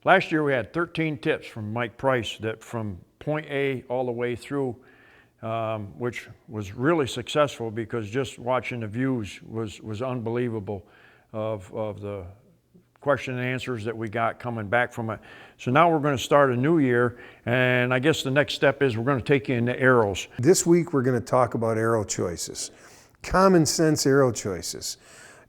Last year we had 13 tips from Mike Price that from point A all the way through, which was really successful because just watching the views was unbelievable of the question and answers that we got coming back from it. So now we're going to start a new year, and I guess the next step is we're going to take you into arrows. This week we're going to talk about arrow choices. Common sense arrow choices.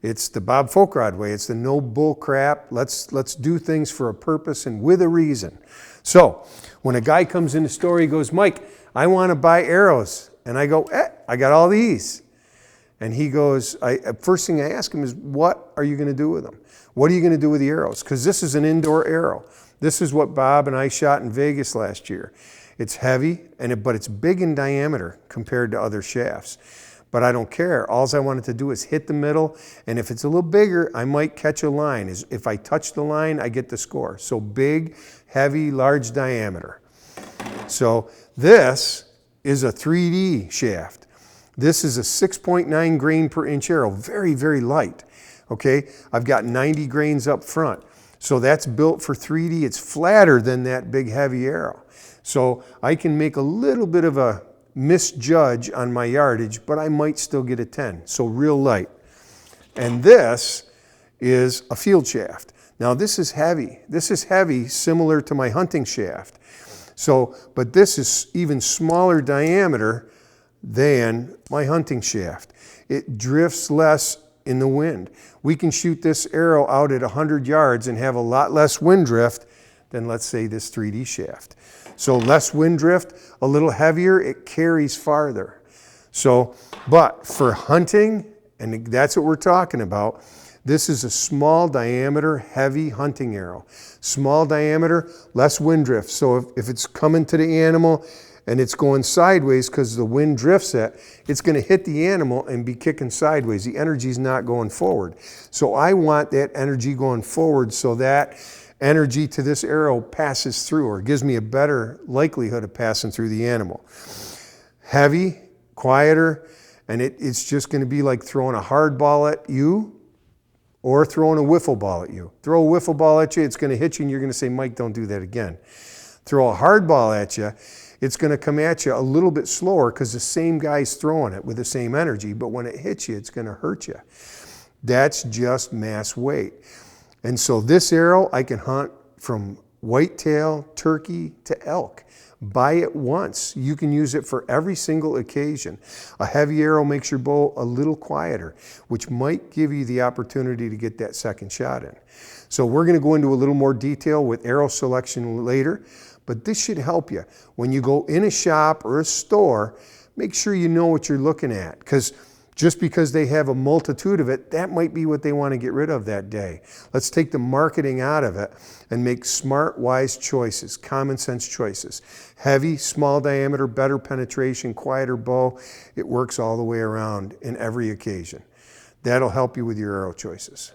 It's the Bob Folkrod way. It's the no bull crap. Let's do things for a purpose and with a reason. So when a guy comes in the store, he goes, Mike, I want to buy arrows. And I go, I got all these. And he goes, first thing I ask him is, what are you going to do with them? What are you going to do with the arrows? Because this is an indoor arrow. This is what Bob and I shot in Vegas last year. It's heavy, but it's big in diameter compared to other shafts. But I don't care. All I wanted to do is hit the middle, and if it's a little bigger, I might catch a line. If I touch the line, I get the score. So big, heavy, large diameter. So this is a 3D shaft. This is a 6.9 grain per inch arrow, very, very light. Okay, I've got 90 grains up front. So that's built for 3D. It's flatter than that big, heavy arrow. So I can make a little bit of a misjudge on my yardage, but I might still get a 10, so real light. And this is a field shaft. Now this is heavy. This is heavy, similar to my hunting shaft. So, but this is even smaller diameter than my hunting shaft. It drifts less in the wind. We can shoot this arrow out at 100 yards and have a lot less wind drift than, let's say, this 3D shaft. So less wind drift, a little heavier, it carries farther. So, but for hunting, and that's what we're talking about, this is a small diameter, heavy hunting arrow. Small diameter, less wind drift. So if it's coming to the animal and it's going sideways because the wind drifts it, it's going to hit the animal and be kicking sideways. The energy's not going forward. So I want that energy going forward so that energy to this arrow passes through, or gives me a better likelihood of passing through the animal. Heavy, quieter, and it's just going to be like throwing a hard ball at you or throwing a wiffle ball at you. Throw a wiffle ball at you, it's going to hit you and you're going to say, Mike, don't do that again. Throw a hard ball at you, it's going to come at you a little bit slower because the same guy's throwing it with the same energy, but when it hits you, it's going to hurt you. That's just mass weight. And so this arrow, I can hunt from whitetail, turkey to elk. Buy it once. You can use it for every single occasion. A heavy arrow makes your bow a little quieter, which might give you the opportunity to get that second shot in. So we're going to go into a little more detail with arrow selection later, but this should help you. When you go in a shop or a store, make sure you know what you're looking at, because just because they have a multitude of it, that might be what they want to get rid of that day. Let's take the marketing out of it and make smart, wise choices, common sense choices. Heavy, small diameter, better penetration, quieter bow. It works all the way around in every occasion. That'll help you with your arrow choices.